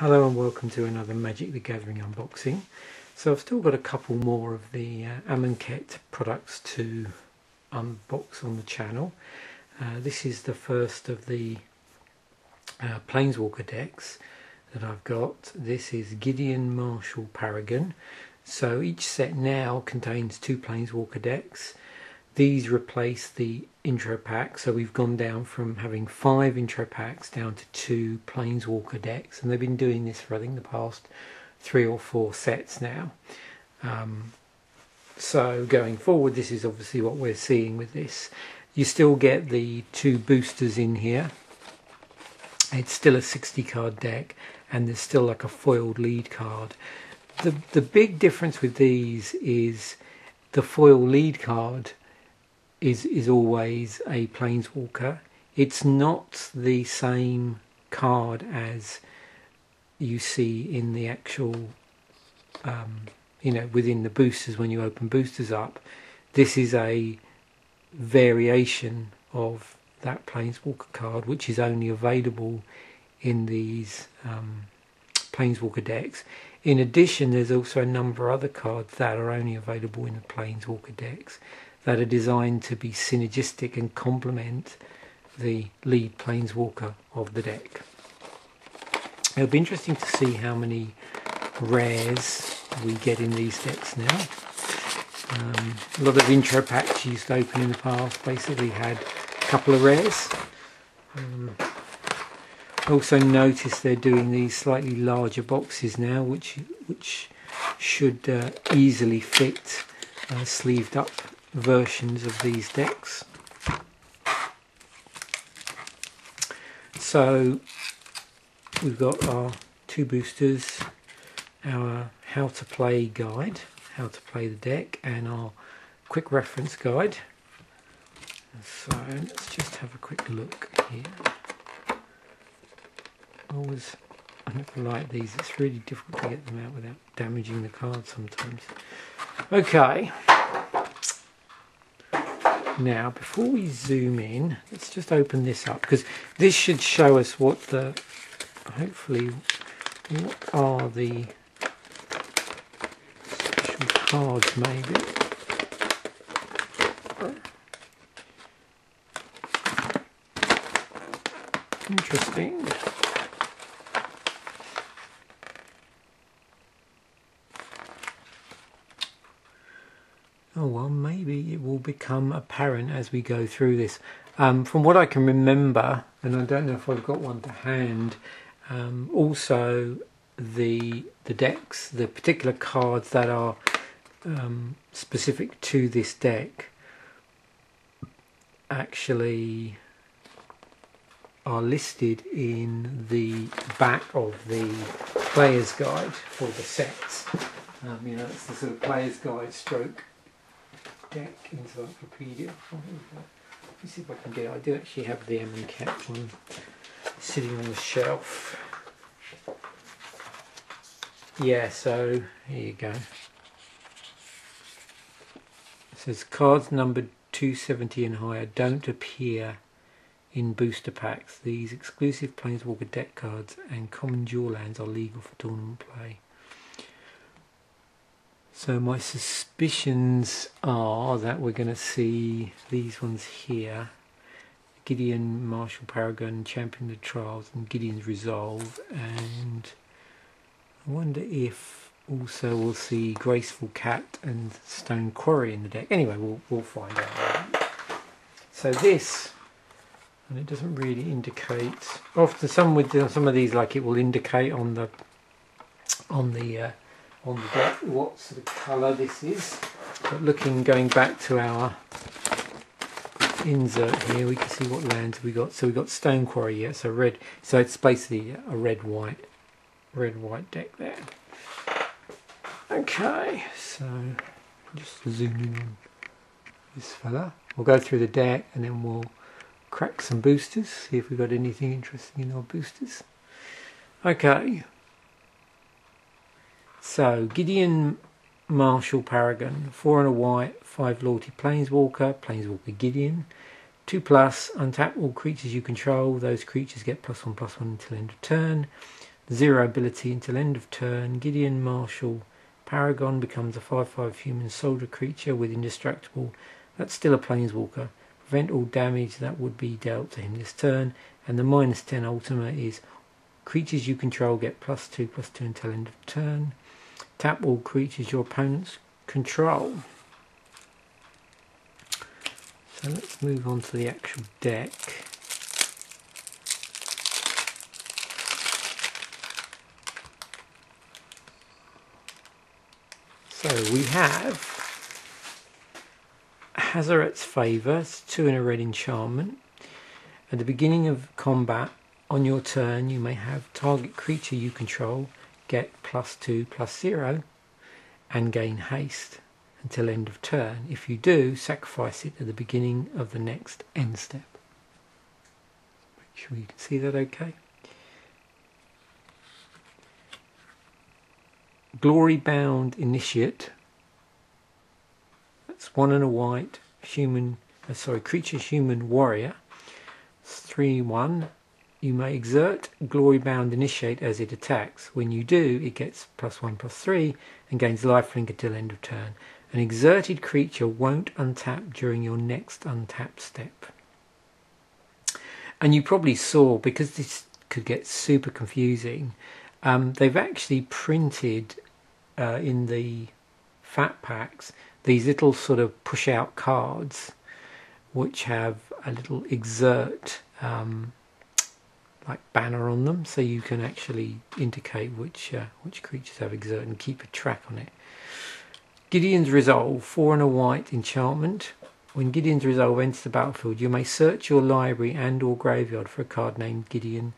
Hello and welcome to another Magic the Gathering unboxing. So I've still got a couple more of the Amonkhet products to unbox on the channel. This is the first of the Planeswalker decks that I've got. This is Gideon, Marshall, Paragon. So each set now contains 2 Planeswalker decks. These replace the intro pack, so we've gone down from having 5 intro packs down to 2 Planeswalker decks, and they've been doing this for I think the past 3 or 4 sets now. So going forward, this is obviously what we're seeing with this. You still get the 2 boosters in here. It's still a 60 card deck, and there's still like a foiled lead card. The big difference with these is the foil lead card is always a Planeswalker. It's not the same card as you see in the actual within the boosters when you open boosters up. This is a variation of that Planeswalker card, which is only available in these Planeswalker decks. In addition, there's also a number of other cards that are only available in the Planeswalker decks that are designed to be synergistic and complement the lead Planeswalker of the deck. It'll be interesting to see how many rares we get in these decks now. A lot of intro packs used to open in the past basically had a couple of rares. Also notice they're doing these slightly larger boxes now, which should easily fit sleeved up versions of these decks. So we've got our 2 boosters, our how to play guide, how to play the deck, and our quick reference guide. So let's just have a quick look here. I never like these, it's really difficult to get them out without damaging the card sometimes. Okay. Now, before we zoom in, let's just open this up, because this should show us what hopefully, what are the special cards maybe. Interesting. Oh well, maybe it will become apparent as we go through this. From what I can remember, and I don't know if I've got one to hand, also the decks, the particular cards that are specific to this deck actually are listed in the back of the player's guide for the sets. It's the sort of player's guide stroke deck encyclopedia. Let me see if I can get it. I do actually have the Amonkhet one sitting on the shelf. Yeah, so here you go. It says cards numbered 270 and higher don't appear in booster packs. These exclusive Planeswalker deck cards and common dual lands are legal for tournament play. So my suspicions are that we're going to see these ones here. Gideon, Marshall, Paragon, Champion of the Trials, and Gideon's Resolve. And I wonder if also we'll see Graceful Cat and Stone Quarry in the deck. Anyway, we'll find out. So this, and it doesn't really indicate. Often some of these, like it will indicate on the deck what sort of colour this is, but going back to our insert here, we can see what lands we got. So we got Stone Quarry, yeah, so red, so it's basically a red-white deck there. Okay, so just zoom in on this fella. We'll go through the deck and then we'll crack some boosters, see if we've got anything interesting in our boosters. Okay. So, Gideon, Marshall, Paragon, 4 and a white, 5 loyalty Planeswalker, Planeswalker Gideon, 2+, untap all creatures you control, those creatures get +1/+1 until end of turn. 0 ability until end of turn. Gideon Marshall Paragon becomes a 5/5 human soldier creature with indestructible. That's still a planeswalker. Prevent all damage that would be dealt to him this turn. And the -10 ultimate is creatures you control get +2/+2 until end of turn. Tap all creatures your opponents control. So let's move on to the actual deck. So we have Hazaret's Favour, 2 in a red enchantment. At the beginning of combat, on your turn, you may have target creature you control get +2/+0 and gain haste until end of turn. If you do, sacrifice it at the beginning of the next end step. Make sure you can see that okay. Glory-bound Initiate. That's 1 and a white creature human warrior. It's 3/1. You may exert Glory-bound Initiate as it attacks. When you do, it gets +1/+3 and gains lifelink until end of turn. An exerted creature won't untap during your next untap step. And you probably saw, because this could get super confusing, they've actually printed in the fat packs these little sort of push out cards which have a little exert like banner on them, so you can actually indicate which creatures have exert and keep a track on it. Gideon's Resolve, 4 and a white enchantment. When Gideon's Resolve enters the battlefield, you may search your library and or graveyard for a card named Gideon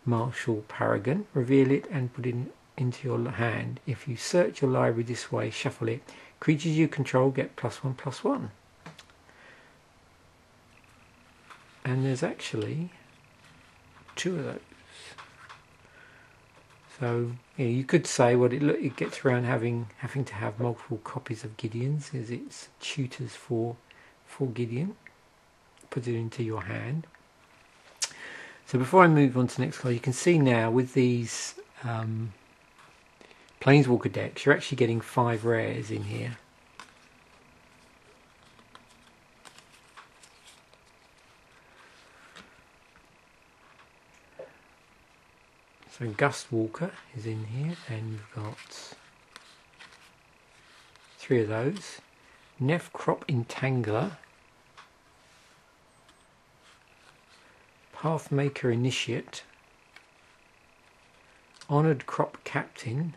Marshall Paragon. Reveal it and put it into your hand. If you search your library this way, shuffle it. Creatures you control get +1/+1. And there's actually 2 of those. So yeah, you could say what it gets around having to have multiple copies of Gideon's, as it's tutors for Gideon. Put it into your hand. So before I move on to the next card, you can see now with these Planeswalker decks, you're actually getting 5 rares in here. So Gustwalker is in here, and you've got 3 of those. Nephcrop Entangler, Pathmaker Initiate, Honoured Crop Captain,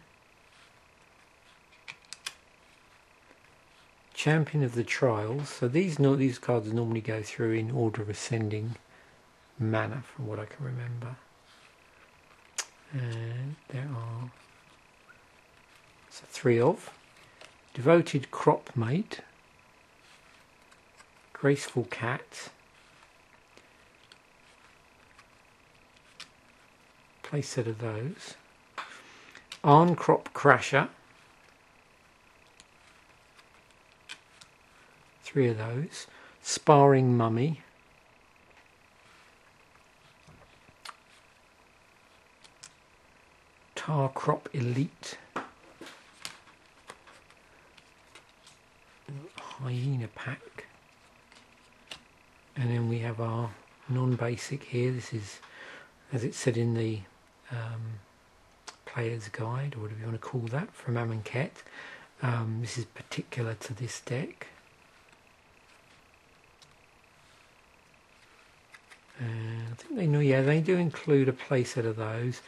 Champion of the Trials. So these cards normally go through in order of ascending mana, from what I can remember. And there are 3 of Devoted Crop Mate, Graceful Cat, play set of those, Arn Crop Crasher, 3 of those, Sparring Mummy, Tar Crop Elite, Hyena Pack, and then we have our non-basic here. This is, as it said in the player's guide, or whatever you want to call that, from Amonkhet. This is particular to this deck. And I think they do include a playset of those.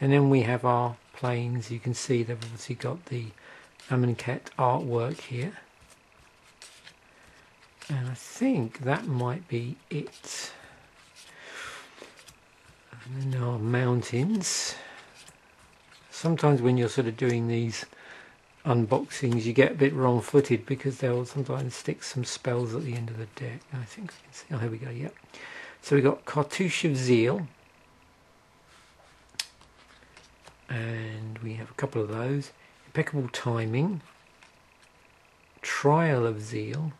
And then we have our planes. You can see they've obviously got the Amonkhet artwork here. And I think that might be it. And then our mountains. Sometimes when you're sort of doing these unboxings, you get a bit wrong-footed because they'll sometimes stick some spells at the end of the deck. I think I can see. Oh, here we go. Yep. So we got Cartouche of Zeal. And we have a couple of those. Impeccable Timing, Trial of Zeal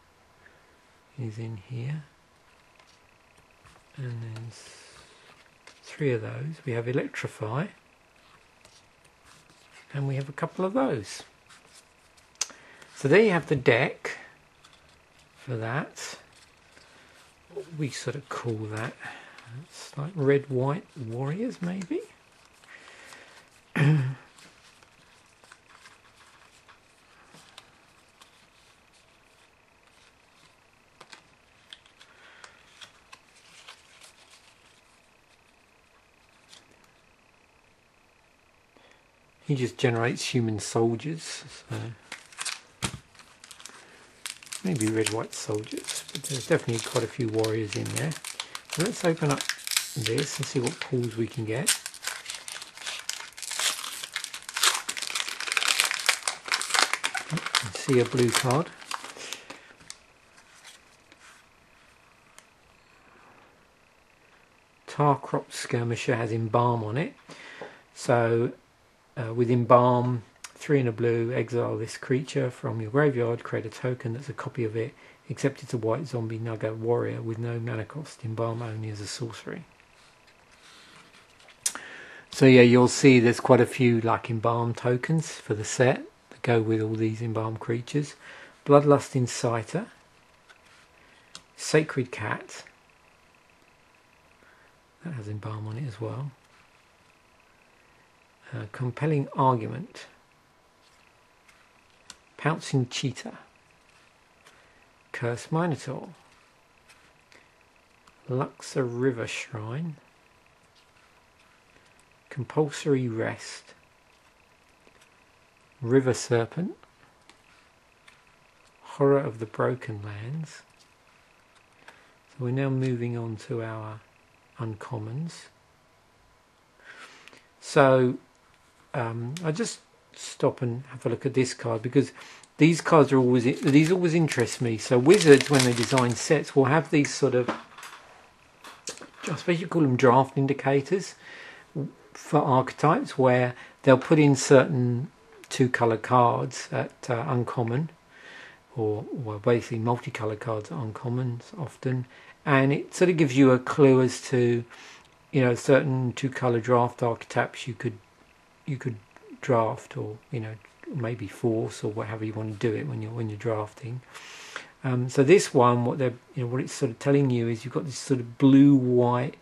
is in here, and there's 3 of those. We have Electrify, and we have a couple of those. So there you have the deck for that. What we sort of call that, it's like red white warriors maybe. He just generates human soldiers, so maybe red white soldiers, but there's definitely quite a few warriors in there. So let's open up this and see what pulls we can get. See a blue card. Tarcrop Skirmisher has Embalm on it, so with Embalm, 3 and a blue, exile this creature from your graveyard, create a token that's a copy of it, except it's a white zombie nugget warrior with no mana cost, Embalm only as a sorcery. So yeah, you'll see there's quite a few like Embalm tokens for the set that go with all these Embalm creatures. Bloodlust Inciter, Sacred Cat, that has Embalm on it as well. Compelling Argument, Pouncing Cheetah, Curse Minotaur, Luxor River Shrine, Compulsory Rest, River Serpent, Horror of the Broken Lands. So we're now moving on to our uncommons. So I just stop and have a look at this card because these cards are always interest me. So Wizards, when they design sets, will have these sort of, I suppose you call them draft indicators for archetypes, where they'll put in certain 2-colour cards at uncommon, or well, basically multicolour cards at uncommons often, and it sort of gives you a clue as to, you know, certain 2-colour draft archetypes you could draft, or you know, maybe force, or whatever you want to do it when you're drafting. So this one, what it's sort of telling you is you've got this sort of blue-red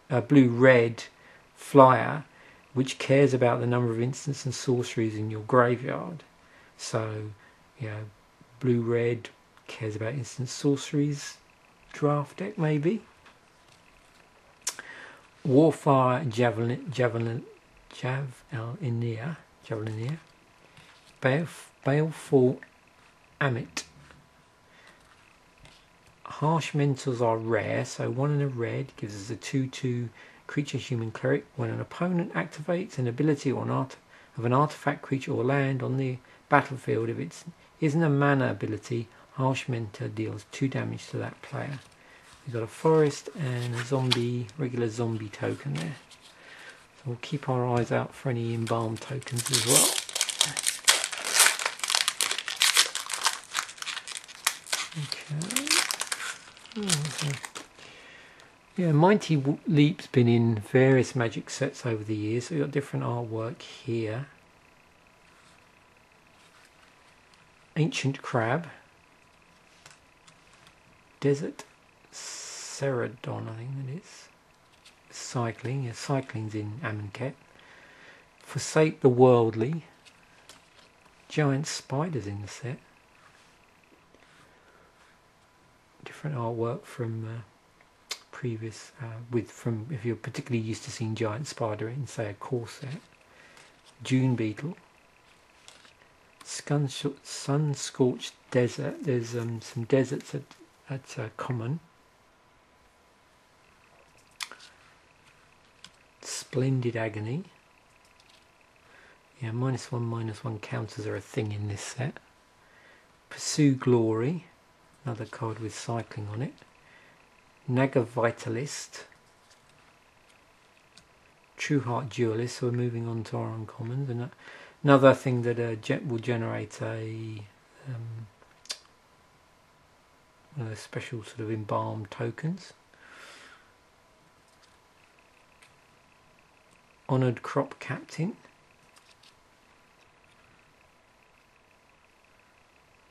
flyer, which cares about the number of instants and sorceries in your graveyard. So, you know, blue-red cares about instant sorceries. Draft deck maybe. Warfire Javelineer, Baleful Amit. Harsh Mentals are rare, so 1 and a red gives us a 2/2 creature human cleric. When an opponent activates an ability or of an artifact, creature or land on the battlefield, if it isn't a mana ability, Harsh Mentor deals 2 damage to that player. We've got a forest and a regular zombie token there. So we'll keep our eyes out for any Embalm tokens as well. Okay. Yeah, Mighty Leap's been in various Magic sets over the years, so we've got different artwork here. Ancient Crab, Desert Ceradon, I think that is. Cycling, yeah, cycling's in Amonkhet. Forsake the Worldly, Giant Spiders in the set. Different artwork from previous, if you're particularly used to seeing Giant Spider in, say, a core set. June Beetle, Sun-Scorched Desert. There's some deserts at common. Splendid Agony. Yeah, -1/-1 counters are a thing in this set. Pursue Glory, another card with cycling on it. Naga Vitalist, True Heart Duelist. So we're moving on to our uncommons, and another thing that will generate a one of those special sort of embalmed tokens. Honoured Crop Captain,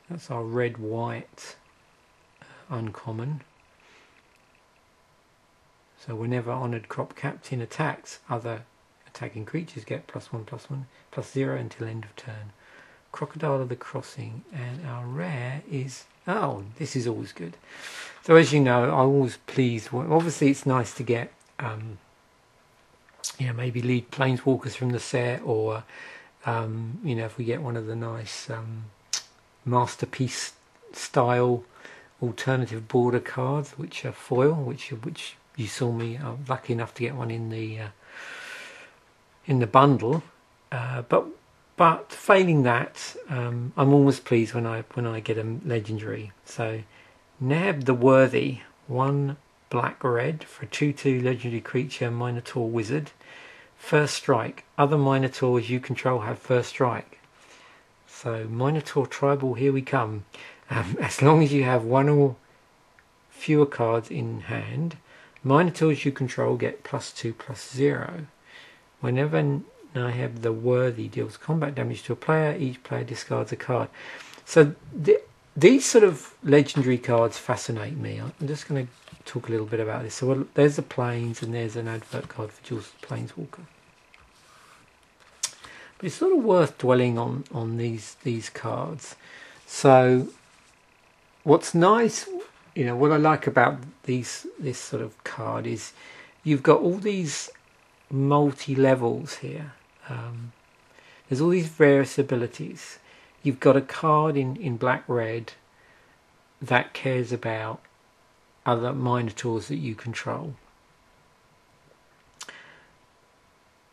That's our red-white uncommon. So whenever Honoured Crop Captain attacks, other attacking creatures get +1/+1/+0 until end of turn. Crocodile of the Crossing, and our rare is, oh, this is always good. So as you know, I'm always pleased. Obviously it's nice to get you know, maybe lead Planeswalkers from the set, or you know, if we get one of the nice masterpiece style alternative border cards, which are foil, which you saw me lucky enough to get one in the bundle, but failing that, I'm always pleased when I get a legendary. So Nab the Worthy, 1 black red for a 2/2 legendary creature, Minotaur Wizard. First strike. Other Minotaurs you control have first strike. So Minotaur Tribal, here we come. As long as you have 1 or fewer cards in hand, Minotaurs you control get +2/+0. Whenever Naheb the Worthy deals combat damage to a player, each player discards a card. So these sort of legendary cards fascinate me. I'm just going to talk a little bit about this. So there's the Plains, and there's an advert card for Jules Planeswalker. But it's sort of worth dwelling on these cards. So what's nice, you know, what I like about this sort of card is you've got all these multi-levels here. There's all these various abilities. You've got a card in black-red that cares about other Minotaurs that you control.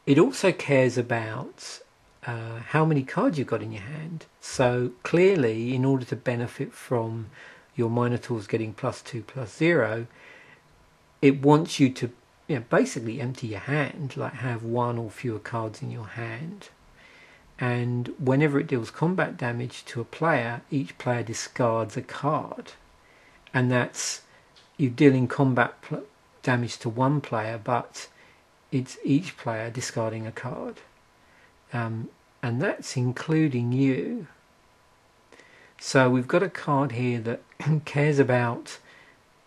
It also cares about how many cards you've got in your hand. So clearly, in order to benefit from your Minotaurs getting +2/+0, it wants you to, you know, basically empty your hand, like have 1 or fewer cards in your hand. And whenever it deals combat damage to a player, each player discards a card. And that's, you're dealing combat damage to 1 player, but it's each player discarding a card. And that's including you. So we've got a card here that cares about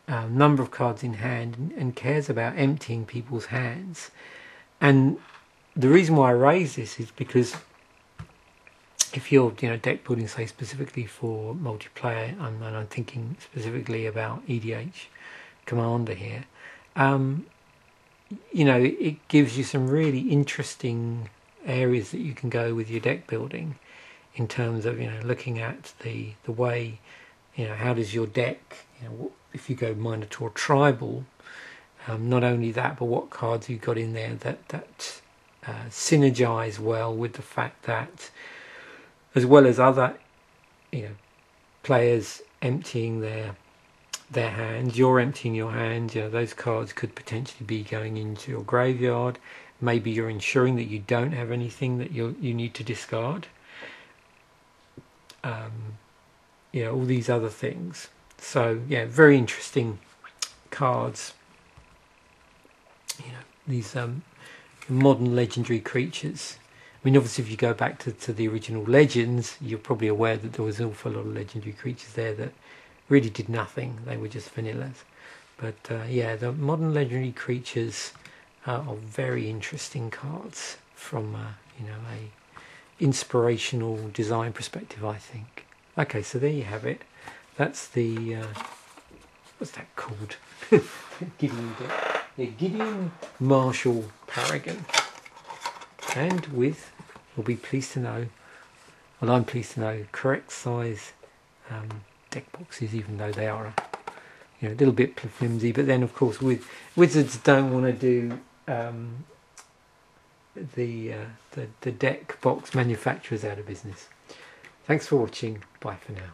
number of cards in hand and cares about emptying people's hands. And the reason why I raise this is because if you're, you know, deck building, say specifically for multiplayer, and I'm thinking specifically about EDH Commander here, you know, it gives you some really interesting areas that you can go with your deck building, in terms of, you know, looking at the way, you know, how does your deck, you know, if you go Minotaur Tribal, not only that, but what cards you've got in there that synergize well with the fact that, as well as other, you know, players emptying their hands, you're emptying your hand. You know, those cards could potentially be going into your graveyard. Maybe you're ensuring that you don't have anything that you need to discard. You know, all these other things. So yeah, very interesting cards. You know, these modern legendary creatures. I mean, obviously, if you go back to the original Legends, you're probably aware that there was an awful lot of legendary creatures there that really did nothing. They were just vanillas. But yeah, the modern legendary creatures are very interesting cards from you know, a inspirational design perspective, I think. Okay, so there you have it. That's the what's that called? Gideon deck. Yeah, Gideon Marshall Paragon. And with, you'll be pleased to know, well, I'm pleased to know, correct size deck boxes, even though they are a little bit flimsy. But then, of course, with Wizards don't want to do the deck box manufacturers out of business. Thanks for watching. Bye for now.